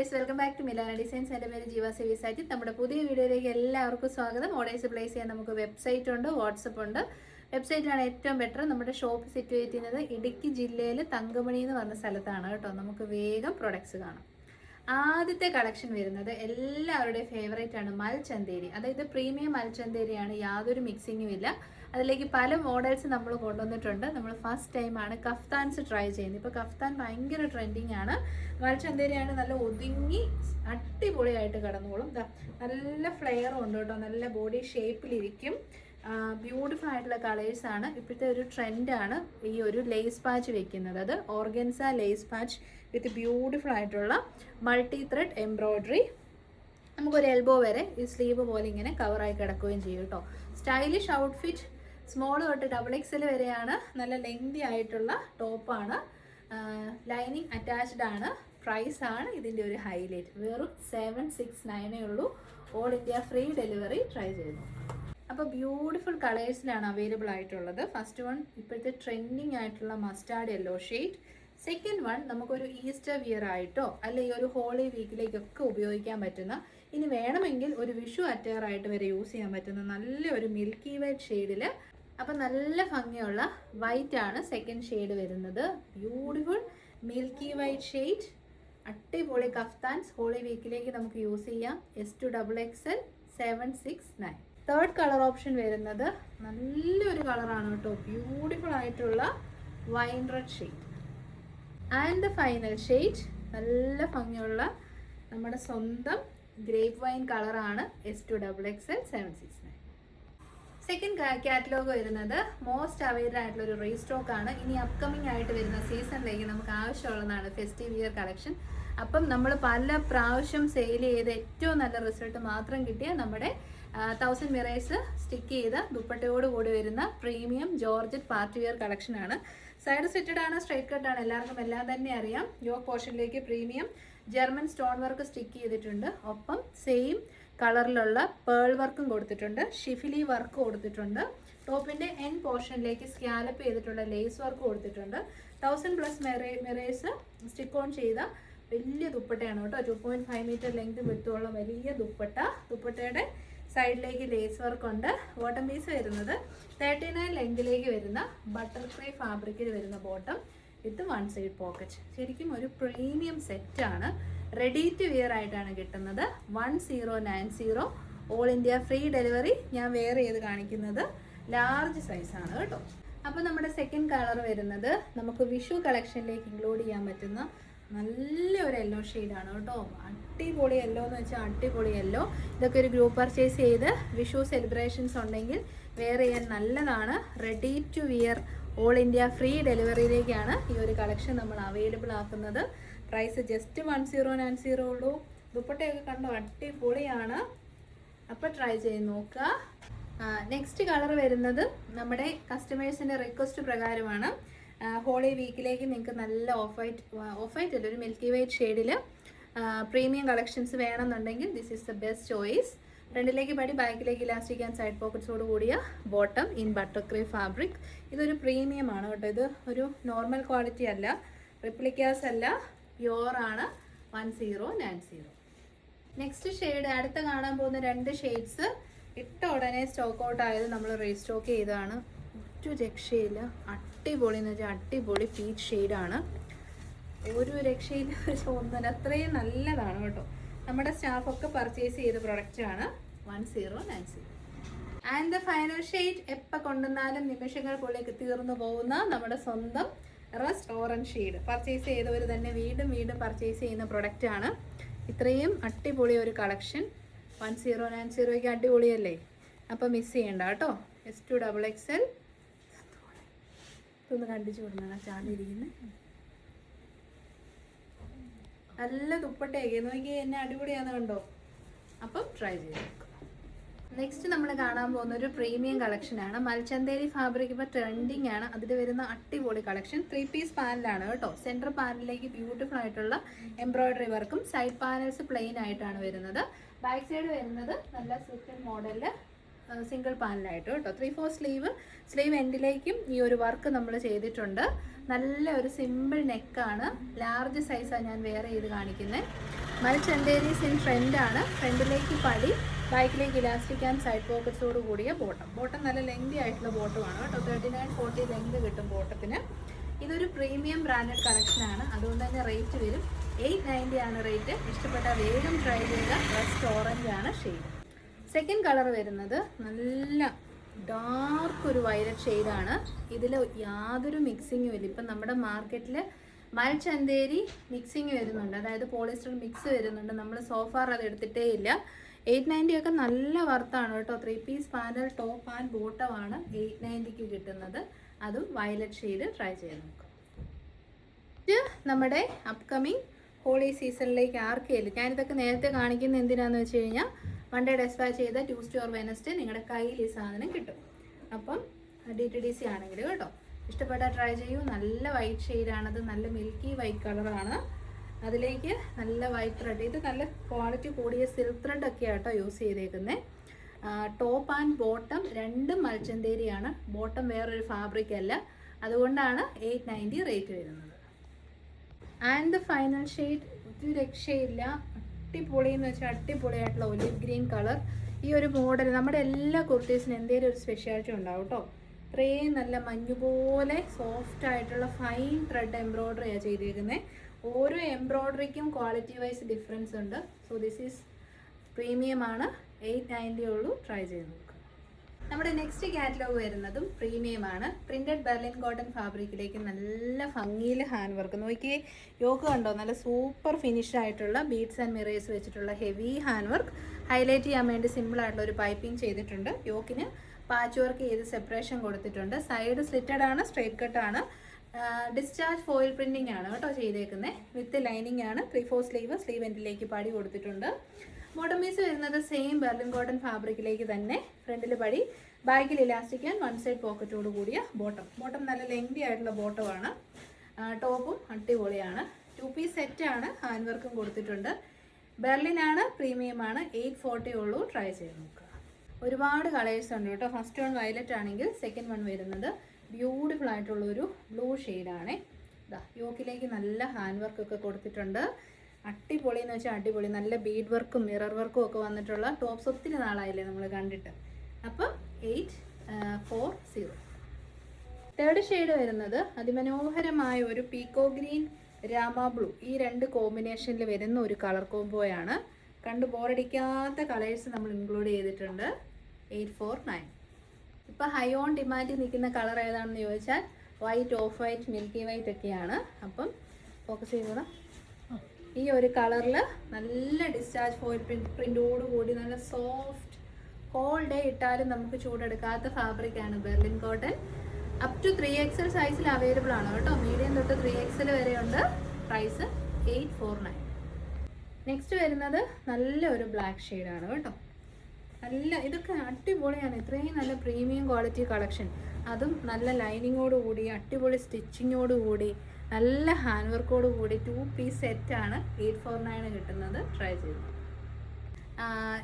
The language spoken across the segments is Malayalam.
Guys, welcome back to Milana designs. എൻ്റെ പേര് ജീവ സേവി സാറ്റി. നമ്മുടെ പുതിയ വീഡിയോയിലേക്ക് എല്ലാവർക്കും സ്വാഗതം. ഓർഡേഴ്സ് പ്ലേസ് ചെയ്യാൻ നമുക്ക് വെബ്സൈറ്റ് ഉണ്ട്, വാട്സപ്പ് ഉണ്ട്. വെബ്സൈറ്റാണ് ഏറ്റവും ബെറ്റർ. നമ്മുടെ ഷോപ്പ് സിറ്റുവേറ്റ് ചെയ്യുന്നത് ഇടുക്കി ജില്ലയിൽ തങ്കമണി എന്ന് പറഞ്ഞ സ്ഥലത്താണ് കേട്ടോ. നമുക്ക് വേഗം പ്രൊഡക്ട്സ് കാണാം. ആദ്യത്തെ കളക്ഷൻ വരുന്നത് എല്ലാവരുടെയും ഫേവറേറ്റ് ആണ് മൽചന്തേരി. അതായത് പ്രീമിയം മൽചന്തേരിയാണ്, യാതൊരു മിക്സിങ്ങും ഇല്ല. അതിലേക്ക് പല മോഡൽസ് നമ്മൾ കൊണ്ടുവന്നിട്ടുണ്ട്. നമ്മൾ ഫസ്റ്റ് ടൈമാണ് കഫ്താൻസ് ട്രൈ ചെയ്യുന്നത്. ഇപ്പോൾ കഫ്താൻ ഭയങ്കര ട്രെൻഡിങ് ആണ്. മൽചന്തേരിയാണ് നല്ല ഒതുങ്ങി അടിപൊളിയായിട്ട് കിടന്നോളും. നല്ല ഫ്ലെയറും ഉണ്ട് കേട്ടോ, നല്ല ബോഡി ഷേപ്പിലിരിക്കും. ബ്യൂട്ടിഫുൾ ആയിട്ടുള്ള കളേഴ്സാണ്. ഇപ്പോഴത്തെ ഒരു ട്രെൻഡാണ് ഈ ഒരു ലേസ് പാച്ച് വെക്കുന്നത്. അത് organza lace patch with beautiful ആയിട്ടുള്ള മൾട്ടി ത്രെഡ് എംബ്രോയ്ഡറി. നമുക്കൊരു എൽബോ വരെ ഈ സ്ലീവ് പോലെ ഇങ്ങനെ കവറായി കിടക്കുകയും ചെയ്യും കേട്ടോ. Stylish outfit. സ്മോൾ തൊട്ട് XXL വരെയാണ്. നല്ല ലെങ്തി ആയിട്ടുള്ള ടോപ്പാണ്. ലൈനിങ് അറ്റാച്ച്ഡ് ആണ്. പ്രൈസ് ആണ് ഇതിൻ്റെ ഒരു ഹൈലൈറ്റ്. വെറും 769 ഉള്ളൂ. All India free delivery. Try ചെയ്യുന്നു. അപ്പോൾ ബ്യൂട്ടിഫുൾ കളേഴ്സിലാണ് അവൈലബിൾ ആയിട്ടുള്ളത്. ഫസ്റ്റ് വൺ ഇപ്പോഴത്തെ ട്രെൻഡിങ് ആയിട്ടുള്ള mustard yellow shade. Second one നമുക്കൊരു ഈസ്റ്റർ വിയർ ആയിട്ടോ അല്ലെങ്കിൽ ഒരു ഹോളി വീക്കിലേക്കൊക്കെ ഉപയോഗിക്കാൻ പറ്റുന്ന, ഇനി വേണമെങ്കിൽ ഒരു വിഷു അറ്റയർ ആയിട്ട് വരെ യൂസ് ചെയ്യാൻ പറ്റുന്ന നല്ലൊരു മിൽക്കി വൈറ്റ് ഷെയ്ഡിൽ. അപ്പം നല്ല ഭംഗിയുള്ള വൈറ്റ് ആണ് സെക്കൻഡ് ഷെയ്ഡ് വരുന്നത്. Beautiful milky white shade. അടിപൊളി കഫ്താൻസ് ഹോളി വീക്കിലേക്ക് നമുക്ക് യൂസ് ചെയ്യാം. S2XXL 769. തേർഡ് കളർ ഓപ്ഷൻ വരുന്നത് നല്ലൊരു കളറാണ് കേട്ടോ. ബ്യൂട്ടിഫുൾ ആയിട്ടുള്ള wine red shade. And the final shade നല്ല ഭംഗിയുള്ള നമ്മുടെ സ്വന്തം ഗ്രേപ്പ് വൈൻ കളറാണ്. S2XXL 769. സെക്കൻഡ് കാറ്റലോഗ് വരുന്നത് മോസ്റ്റ് അവൈലബിൾ ആയിട്ടുള്ള ഒരു റീസ്റ്റോക്ക് ആണ്. ഇനി അപ്കമിങ് ആയിട്ട് വരുന്ന സീസണിലേക്ക് നമുക്ക് ആവശ്യമുള്ളതാണ് ഫെസ്റ്റീവ് ഇയർ കളക്ഷൻ. അപ്പം നമ്മൾ പല പ്രാവശ്യം സെയിൽ ചെയ്ത് ഏറ്റവും നല്ല റിസൾട്ട് മാത്രം കിട്ടിയ നമ്മുടെ 1000 മിറേഴ്സ് സ്റ്റിക്ക് ചെയ്ത ദുപ്പട്ടയോട് കൂടി വരുന്ന പ്രീമിയം ജോർജറ്റ് പാർട്ടി വെയർ കളക്ഷനാണ്. സൈഡ് സെറ്റഡ് ആണ്, സ്ട്രൈറ്റ് കട്ടാണ്. എല്ലാവർക്കും എല്ലാം തന്നെ അറിയാം. യോക്ക് പോർഷനിലേക്ക് premium German stone work stick ചെയ്തിട്ടുണ്ട്. ഒപ്പം സെയിം കളറിലുള്ള പേൾ വർക്കും കൊടുത്തിട്ടുണ്ട്. ഷിഫിലി വർക്ക് കൊടുത്തിട്ടുണ്ട്. ടോപ്പിൻ്റെ എൻ പോർഷനിലേക്ക് സ്കാലപ്പ് ചെയ്തിട്ടുള്ള ലേസ് വർക്ക് കൊടുത്തിട്ടുണ്ട്. 1000+ മിറേഴ്സ് സ്റ്റിക്ക് ഓൺ ചെയ്ത വലിയ ദുപ്പട്ടയാണ് കേട്ടോ. 2.5 മീറ്റർ ലെങ്ത് വിട്ടുള്ള വലിയ ദുപ്പട്ട. ദുപ്പട്ടയുടെ സൈഡിലേക്ക് ലേസ് വർക്ക് ഉണ്ട്. ബോട്ടം പീസ് വരുന്നത് 39 ലെങ്തിലേക്ക് വരുന്ന ബട്ടർഫ്ലൈ ഫാബ്രിക്കിൽ വരുന്ന ബോട്ടം വിത്ത് 1 സൈഡ് പോക്കറ്റ്. ശരിക്കും ഒരു പ്രീമിയം സെറ്റാണ്. റെഡി ടു വിയർ ആയിട്ടാണ് കിട്ടുന്നത്. 1090. All India free delivery. ഞാൻ വെയർ ചെയ്ത് കാണിക്കുന്നത് ലാർജ് സൈസാണ് കേട്ടോ. അപ്പോൾ നമ്മുടെ സെക്കൻഡ് കളർ വരുന്നത് നമുക്ക് വിഷു കളക്ഷനിലേക്ക് ഇൻക്ലൂഡ് ചെയ്യാൻ പറ്റുന്ന നല്ലൊരു യെല്ലോ ഷെയ്ഡാണ് കേട്ടോ. അടിപൊളി യെല്ലോ എന്ന് വെച്ചാൽ അടിപൊളി യെല്ലോ. ഇതൊക്കെ ഒരു ഗ്രൂപ്പ് പർച്ചേസ് ചെയ്ത് വിഷു സെലിബ്രേഷൻസ് ഉണ്ടെങ്കിൽ വെയർ ചെയ്യാൻ നല്ലതാണ്. Ready to wear all India free ഡെലിവറിയിലേക്കാണ് ഈ ഒരു കളക്ഷൻ നമ്മൾ അവൈലബിൾ ആക്കുന്നത്. പ്രൈസ് ജസ്റ്റ് 1090 ഉള്ളൂ. ദുപ്പട്ടയൊക്കെ കണ്ടോ, അടിപൊളിയാണ്. അപ്പോൾ ട്രൈ ചെയ്ത് നോക്കുക. നെക്സ്റ്റ് കളർ വരുന്നത് നമ്മുടെ കസ്റ്റമേഴ്സിൻ്റെ റിക്വസ്റ്റ് പ്രകാരമാണ്. ഹോളി വീക്കിലേക്ക് നിങ്ങൾക്ക് നല്ല ഓഫ് വൈറ്റ് അല്ല, ഒരു മിൽക്കി വൈറ്റ് ഷെയ്ഡിൽ പ്രീമിയം കളക്ഷൻസ് വേണമെന്നുണ്ടെങ്കിൽ this is the best choice. ഫ്രണ്ടിലേക്ക് പടി, ബാക്കിലേക്ക് ഇലാസ്റ്റിക് ആൻഡ് സൈഡ് പോക്കറ്റ്സോട് കൂടിയ bottom in butter cream fabric. ഇതൊരു പ്രീമിയം ആണ് കേട്ടോ. ഇത് ഒരു നോർമൽ ക്വാളിറ്റി അല്ല, റിപ്ലിക്കാസ് അല്ല, പ്യുവറാണ്. 1090. നെക്സ്റ്റ് ഷെയ്ഡ്, അടുത്ത കാണാൻ പോകുന്ന 2 ഷെയ്ഡ്സ് ഇട്ട ഉടനെ സ്റ്റോക്ക് ഔട്ട് ആയത് നമ്മൾ റീസ്റ്റോക്ക് ചെയ്തതാണ്. ഒരു രക്ഷയില്ല. അടിപൊളി എന്ന് വെച്ചാൽ അടിപൊളി പീച്ച് ഷെയ്ഡാണ്. ഒരു രക്ഷയില്ല, ഒന്നര അത്രയും നല്ലതാണ് കേട്ടോ. നമ്മുടെ സ്റ്റാഫൊക്കെ പർച്ചേസ് ചെയ്ത പ്രൊഡക്റ്റാണ്. 1090. ആൻഡ് ദ ഫൈനൽ ഷെയ്ഡ് എപ്പോൾ കൊണ്ടുവന്നാലും നിമിഷങ്ങൾക്കുള്ളിലേക്ക് തീർന്നു പോകുന്ന നമ്മുടെ സ്വന്തം റസ്റ്റ് ഓറഞ്ച് ഷെയ്ഡ്. പർച്ചേസ് ചെയ്തവർ തന്നെ വീണ്ടും വീണ്ടും പർച്ചേസ് ചെയ്യുന്ന പ്രൊഡക്റ്റാണ്. ഇത്രയും അടിപൊളി ഒരു കളക്ഷൻ 1090ക്ക് അടിപൊളിയല്ലേ. അപ്പോൾ മിസ് ചെയ്യണ്ട കേട്ടോ. S2XXL. ഇതൊന്ന് കണ്ടിച്ചു കൊടുക്കണം. ചാടിയിരിക്കുന്നത് നല്ല ദുപ്പട്ടയൊക്കെ നോക്കി എന്നെ അടിപൊളിയാന്ന് കണ്ടോ. അപ്പം ട്രൈ ചെയ്ത് നോക്കുക. നെക്സ്റ്റ് നമ്മൾ കാണാൻ പോകുന്ന ഒരു പ്രീമിയം കളക്ഷനാണ്. മൽചന്തേരി ഫാബ്രിക് ഇപ്പോൾ ട്രെൻഡിങ് ആണ്. അതിൽ വരുന്ന അടിപൊളി കളക്ഷൻ 3 പീസ് പാനലാണ് കേട്ടോ. സെൻറ്റർ പാനലിലേക്ക് ബ്യൂട്ടിഫുൾ ആയിട്ടുള്ള എംബ്രോയ്ഡറി വർക്കും സൈഡ് പാനൽസ് പ്ലെയിൻ ആയിട്ടാണ് വരുന്നത്. ബാക്ക് സൈഡ് വരുന്നത് നല്ല സ്ലിറ്റഡ് മോഡലിൽ സിംഗിൾ പാനലായിട്ട് കേട്ടോ. 3/4 സ്ലീവ് എൻഡിലേക്കും ഈ ഒരു വർക്ക് നമ്മൾ ചെയ്തിട്ടുണ്ട്. നല്ല ഒരു സിമ്പിൾ നെക്കാണ്. ലാർജ് സൈസാണ് ഞാൻ വേറെ ചെയ്ത് കാണിക്കുന്നത്. മൽചന്തേരീസ് ഇൻ ഫ്രണ്ടാണ്. ഫ്രണ്ടിലേക്ക് പടി, ബാക്കിലേക്ക് ഇലാസ്റ്റിക് ആൻഡ് സൈഡ് പോക്കറ്റ്സോട് കൂടിയ ബോട്ടം നല്ല ലെങ്തി ആയിട്ടുള്ള ബോട്ടമാണ് കേട്ടോ. 39-40 ലെങ്ത് കിട്ടും ബോട്ടത്തിന്. ഇതൊരു പ്രീമിയം ബ്രാൻഡഡ് കളക്ഷനാണ്, അതുകൊണ്ട് തന്നെ റേറ്റ് വരും 890 ആണ് റേറ്റ്. ഇഷ്ടപ്പെട്ട വേഗം ട്രൈ ചെയ്യുക. റസ്റ്റ് ഓറഞ്ച് ആണ് ഷെയ്ഡ്. സെക്കൻഡ് കളർ വരുന്നത് നല്ല ഡാർക്ക് ഒരു വയലറ്റ് ഷെയ്ഡാണ്. ഇതിൽ യാതൊരു മിക്സിങ്ങും ഇല്ല. ഇപ്പം നമ്മുടെ മാർക്കറ്റിൽ മൽചന്തേരി മിക്സിങ് വരുന്നുണ്ട്, അതായത് പോളിസ്റ്റർ മിക്സ് വരുന്നുണ്ട്. നമ്മൾ സോഫാർ അത് എടുത്തിട്ടേ ഇല്ല. 890 ഒക്കെ നല്ല വർത്താണ് കേട്ടോ. 3 പീസ് പാനൽ ടോപ്പ് ആൻഡ് ബോട്ടമാണ് 890ക്ക് കിട്ടുന്നത്. അതും വയലറ്റ് ഷെയ്ഡ് ട്രൈ ചെയ്ത് നോക്കാം. ഇത് നമ്മുടെ അപ്കമിങ് ഹോളി സീസണിലേക്ക് ആർക്കെങ്കിലും ഞാനിതൊക്കെ നേരത്തെ കാണിക്കുന്നത് എന്തിനാന്ന് വെച്ച് കഴിഞ്ഞാൽ വൺ ഡേ ഡെസ്പാച്ച് ചെയ്ത ട്യൂസ്ഡേ ഓർ വെനസ്ഡേ നിങ്ങളുടെ കയ്യിൽ ഈ സാധനം കിട്ടും. അപ്പം DTDC ആണെങ്കിൽ കേട്ടോ. ഇഷ്ടപ്പെട്ടാൽ ട്രൈ ചെയ്യൂ. നല്ല വൈറ്റ് ഷെയ്ഡാണത്, നല്ല മിൽക്കി വൈറ്റ് കളറാണ്. അതിലേക്ക് നല്ല വൈറ്റ് ത്രെഡ്, ഇത് നല്ല ക്വാളിറ്റി കൂടിയ സിൽക്ക് ത്രെഡ് ഒക്കെയാണ് കേട്ടോ യൂസ് ചെയ്തേക്കുന്നത്. ടോപ്പ് ആൻഡ് ബോട്ടം രണ്ടും മൽചന്തേരിയാണ്. ബോട്ടം വേറൊരു ഫാബ്രിക് അല്ല, അതുകൊണ്ടാണ് 890 റേറ്റ് വരുന്നത്. ആൻഡ് ദ ഫൈനൽ ഷെയ്ഡ് ഒരു രക്ഷയില്ല, അടിപൊളി എന്ന് വെച്ചാൽ അടിപൊളിയായിട്ടുള്ള ഒലിവ് ഗ്രീൻ കളർ. ഈ ഒരു മോഡൽ നമ്മുടെ എല്ലാ കുർത്തീസിനും എന്തെങ്കിലും ഒരു സ്പെഷ്യാലിറ്റി ഉണ്ടാവും കേട്ടോ. ഇത്രയും നല്ല മഞ്ഞുപോലെ സോഫ്റ്റ് ആയിട്ടുള്ള ഫൈൻ ത്രെഡ് എംബ്രോയ്ഡറിയാണ് ചെയ്തിരിക്കുന്നത്. ഓരോ എംബ്രോയ്ഡറിക്കും ക്വാളിറ്റി വൈസ് ഡിഫറൻസ് ഉണ്ട്. സോ ദിസ് ഈസ് പ്രീമിയം ആണ്, 890 ഉള്ളൂ. ട്രൈ ചെയ്ത് നോക്കുക. നമ്മുടെ നെക്സ്റ്റ് കാറ്റലോഗ് വരുന്നതും പ്രീമിയം ആണ്. പ്രിന്റഡ് ബെർലിൻ കോട്ടൺ ഫാബ്രിക്കിലേക്ക് നല്ല ഭംഗിയിൽ ഹാൻഡ് വർക്ക്. നോക്കിയേ, യോക്ക് കണ്ടോ, നല്ല സൂപ്പർ ഫിനിഷ് ആയിട്ടുള്ള ബീഡ്സ് ആൻഡ് മിറേഴ്സ് വെച്ചിട്ടുള്ള ഹെവി ഹാൻഡ് വർക്ക്. ഹൈലൈറ്റ് ചെയ്യാൻ വേണ്ടി സിമ്പിൾ ആയിട്ടുള്ള ഒരു പൈപ്പിംഗ് ചെയ്തിട്ടുണ്ട്. യോക്കിന് പാച്ച് വർക്ക് ചെയ്ത് സെപ്പറേഷൻ കൊടുത്തിട്ടുണ്ട്. സൈഡ് സ്ലിറ്റഡ് ആണ്, സ്ട്രൈറ്റ് കട്ട് ആണ്. ഡിസ്ചാർജ് ഫോയിൽ പ്രിന്റിംഗ് ആണ് കേട്ടോ ചെയ്തേക്കുന്നത്. വിത്ത് ലൈനിങ് ആണ്. 3/4 സ്ലീവ് എൻഡിലേക്ക് പടി കൊടുത്തിട്ടുണ്ട്. ബോട്ടം പീസ് വരുന്നത് സെയിം ബെർലിൻ കോട്ടൺ ഫാബ്രിക്കിലേക്ക് തന്നെ. ഫ്രണ്ടിൽ പടി, ബാക്കിൽ ഇലാസ്റ്റിക് ആൻഡ് വൺ സൈഡ് പോക്കറ്റോട് കൂടിയ ബോട്ടം നല്ല ലെങ്തി ആയിട്ടുള്ള ബോട്ടമാണ്. ടോപ്പും അടിപൊളിയാണ്. 2 പീസ് സെറ്റാണ്. ഹാൻഡ് വർക്കും കൊടുത്തിട്ടുണ്ട്. ബെർലിൻ ആണ്, പ്രീമിയം ആണ്. 840 ഉള്ളൂ. ട്രൈ ചെയ്ത് നോക്കുക. ഒരുപാട് കളേഴ്സ് ഉണ്ട് കേട്ടോ. ഫസ്റ്റ് വൺ വയലറ്റ് ആണെങ്കിൽ സെക്കൻഡ് വൺ വരുന്നത് ബ്യൂട്ടിഫുൾ ആയിട്ടുള്ളൊരു ബ്ലൂ ഷെയ്ഡാണേ. ഇതാ യോക്കിലേക്ക് നല്ല ഹാൻഡ് വർക്കൊക്കെ കൊടുത്തിട്ടുണ്ട്. അടിപൊളി എന്ന് വെച്ചാൽ അടിപൊളി. നല്ല ബീഡ് വർക്കും മിറർ വർക്കും ഒക്കെ വന്നിട്ടുള്ള ടോപ്സ് ഒത്തിരി നാളായില്ലേ നമ്മൾ കണ്ടിട്ട്. അപ്പം 840. തേർഡ് ഷെയ്ഡ് വരുന്നത് അതിമനോഹരമായ ഒരു പീക്കോ ഗ്രീൻ, രാമ ബ്ലൂ, ഈ രണ്ട് കോമ്പിനേഷനിൽ വരുന്ന ഒരു കളർ കോംബോയാണ്. കണ്ട് ബോറടിക്കാത്ത കളേഴ്സ് നമ്മൾ ഇൻക്ലൂഡ് ചെയ്തിട്ടുണ്ട്. 849. ഇപ്പോൾ ഹൈ ഓൺ ഡിമാൻഡിൽ നിൽക്കുന്ന കളർ ഏതാണെന്ന് ചോദിച്ചാൽ white, of white, milky white ഒക്കെയാണ്. അപ്പം ഫോക്കസ് ചെയ്തോളാം. ഈ ഒരു കളറിൽ നല്ല ഡിസ്ചാർജ് ഫോയിൽ പ്രിൻ്റോട് കൂടി നല്ല സോഫ്റ്റ്, ഹോൾ ഡേ ഇട്ടാലും നമുക്ക് ചൂടെടുക്കാത്ത ഫാബ്രിക്കാണ് Berlin cotton. Up to 3XL സൈസിൽ അവൈലബിൾ ആണ് കേട്ടോ. മീഡിയം തൊട്ട് 3XL വരെ ഉണ്ട്. പ്രൈസ് 849. നെക്സ്റ്റ് വരുന്നത് നല്ല ഒരു ബ്ലാക്ക് ഷെയ്ഡാണ് കേട്ടോ. നല്ല ഇതൊക്കെ അടിപൊളിയാണ്. ഇത്രയും നല്ല പ്രീമിയം ക്വാളിറ്റി കളക്ഷൻ, അതും നല്ല ലൈനിങ്ങോട് കൂടി, അടിപൊളി സ്റ്റിച്ചിങ്ങോട് കൂടി, നല്ല ഹാൻഡ് വർക്കോട് കൂടി 2 പീസ് സെറ്റാണ് 849 കിട്ടുന്നത്. ട്രൈ ചെയ്തു.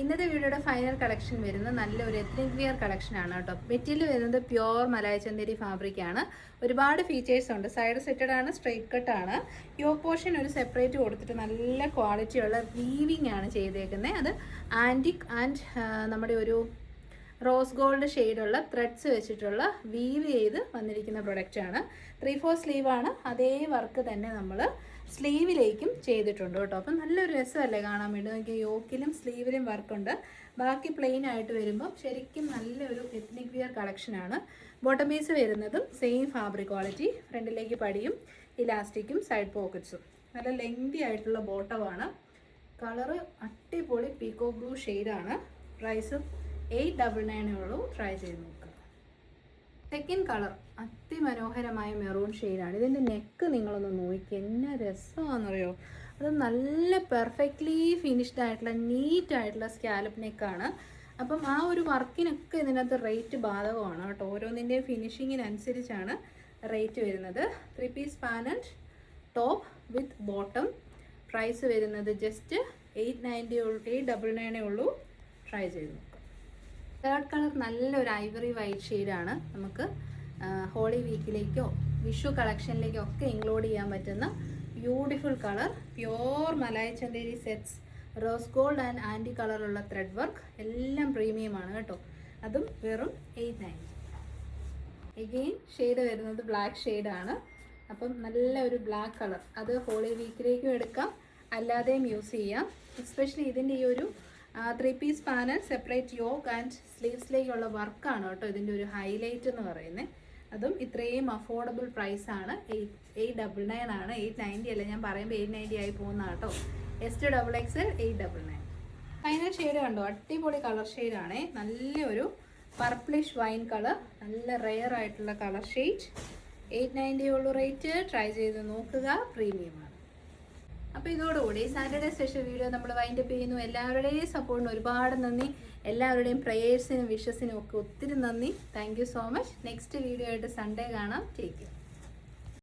ഇന്നത്തെ വീഡിയോയുടെ ഫൈനൽ കളക്ഷൻ വരുന്നത് നല്ലൊരു എത്നിക് വിയർ കളക്ഷനാണ് കേട്ടോ. മെറ്റീരിയൽ വരുന്നത് പ്യുവർ മലായചന്തേരി ഫാബ്രിക്കാണ്. ഒരുപാട് ഫീച്ചേഴ്സ് ഉണ്ട്. സൈഡ് സെറ്റഡ് ആണ്, സ്ട്രെയിറ്റ് കട്ട് ആണ്. യോക്ക് പോർഷൻ ഒരു സെപ്പറേറ്റ് കൊടുത്തിട്ട് നല്ല ക്വാളിറ്റിയുള്ള വീവിങ് ആണ് ചെയ്തേക്കുന്നത്. അത് ആൻറ്റിക് ആൻഡ് നമ്മുടെ ഒരു റോസ് ഗോൾഡ് ഷെയ്ഡുള്ള ത്രെഡ്സ് വെച്ചിട്ടുള്ള വീവ് ചെയ്ത് വന്നിരിക്കുന്ന പ്രൊഡക്റ്റാണ്. 3/4 സ്ലീവാണ്. അതേ വർക്ക് തന്നെ നമ്മൾ സ്ലീവിലേക്കും ചെയ്തിട്ടുണ്ട് കേട്ടോ. അപ്പം നല്ലൊരു രസമല്ലേ കാണാൻ വേണ്ടി. നോക്കിയാൽ യോക്കിലും സ്ലീവിലും വർക്കുണ്ട്. ബാക്കി പ്ലെയിൻ ആയിട്ട് വരുമ്പം ശരിക്കും നല്ലൊരു എത്നിക് വിയർ കളക്ഷനാണ്. ബോട്ടം പീസ് വരുന്നതും സെയിം ഫാബ്രിക് ക്വാളിറ്റി. ഫ്രണ്ടിലേക്ക് പടിയും ഇലാസ്റ്റിക്കും സൈഡ് പോക്കറ്റ്സും. നല്ല ലെങ്തി ആയിട്ടുള്ള ബോട്ടമാണ്. കളറ് അടിപൊളി പീക്കോ ബ്ലൂ ഷെയ്ഡാണ്. പ്രൈസ് 899 ഉള്ളൂ. ട്രൈ ചെയ്ത് നോക്കുക. സെക്കൻഡ് കളർ അതിമനോഹരമായ മെറൂൺ ഷെയ്ഡാണ്. ഇതിൻ്റെ നെക്ക് നിങ്ങളൊന്ന് നോക്കി, എന്നാ രസമാണെന്നറിയോ. അത് നല്ല പെർഫെക്റ്റ്ലി ഫിനിഷ്ഡ് ആയിട്ടുള്ള നീറ്റ് ആയിട്ടുള്ള സ്കാലപ്പ് നെക്കാണ്. അപ്പം ആ ഒരു വർക്കിനൊക്കെ ഇതിനകത്ത് റേറ്റ് ബാധകമാണ് കേട്ടോ. ഓരോന്നിൻ്റെയും ഫിനിഷിങ്ങിനനുസരിച്ചാണ് റേറ്റ് വരുന്നത്. 3 piece panel top with bottom. Price വരുന്നത് ജസ്റ്റ് 899 ഉള്ളൂ. ട്രൈ ചെയ്ത് നോക്കാം. തേർഡ് കളർ നല്ലൊരു ഐവറി വൈറ്റ് ഷെയ്ഡാണ്. നമുക്ക് ഹോളി വീക്കിലേക്കോ വിഷു കളക്ഷനിലേക്കോ ഒക്കെ ഇൻക്ലൂഡ് ചെയ്യാൻ പറ്റുന്ന beautiful colour. Pure malai Chanderi sets, rose gold and ആൻറ്റി കളറുള്ള ത്രെഡ് വർക്ക്, എല്ലാം പ്രീമിയമാണ് കേട്ടോ. അതും വെറും 890. എഗെയിൻ ഷെയ്ഡ് വരുന്നത് ബ്ലാക്ക് ഷെയ്ഡാണ്. അപ്പം നല്ല ഒരു ബ്ലാക്ക് കളർ, അത് ഹോളി വീക്കിലേക്കും എടുക്കാം, അല്ലാതെയും യൂസ് ചെയ്യാം. എസ്പെഷ്യലി ഇതിൻ്റെ ഈ ഒരു 3 piece panel separate yoke and സ്ലീവ്സിലേക്കുള്ള വർക്കാണ് കേട്ടോ ഇതിൻ്റെ ഒരു ഹൈലൈറ്റ് എന്ന് പറയുന്നത്. അതും ഇത്രയും അഫോർഡബിൾ പ്രൈസാണ്. 899 ആണ്, 890 അല്ല. ഞാൻ പറയുമ്പോൾ 890 ആയി പോകുന്ന കേട്ടോ. SXXL 899. ഫൈനൽ ഷെയ്ഡ് കണ്ടോ, അടിപൊളി കളർ ഷെയ്ഡാണേ. നല്ലൊരു പർപ്പിളിഷ് വൈൻ കളർ, നല്ല റെയർ ആയിട്ടുള്ള കളർ ഷെയ്ഡ്. 890 ഉള്ളൂ റേറ്റ്. ട്രൈ ചെയ്ത് നോക്കുക, പ്രീമിയമാണ്. അപ്പോൾ ഇതോടുകൂടി സാറ്റർഡേ സ്പെഷ്യൽ വീഡിയോ നമ്മൾ വൈൻഡപ്പ് ചെയ്യുന്നു. എല്ലാവരുടെയും സപ്പോർട്ടിന് ഒരുപാട് നന്ദി. എല്ലാവരുടെയും പ്രേയേഴ്സിനും വിഷസിനും ഒക്കെ ഒത്തിരി നന്ദി. Thank you so much. Next video ആയിട്ട് സൺഡേ കാണാം. Take care.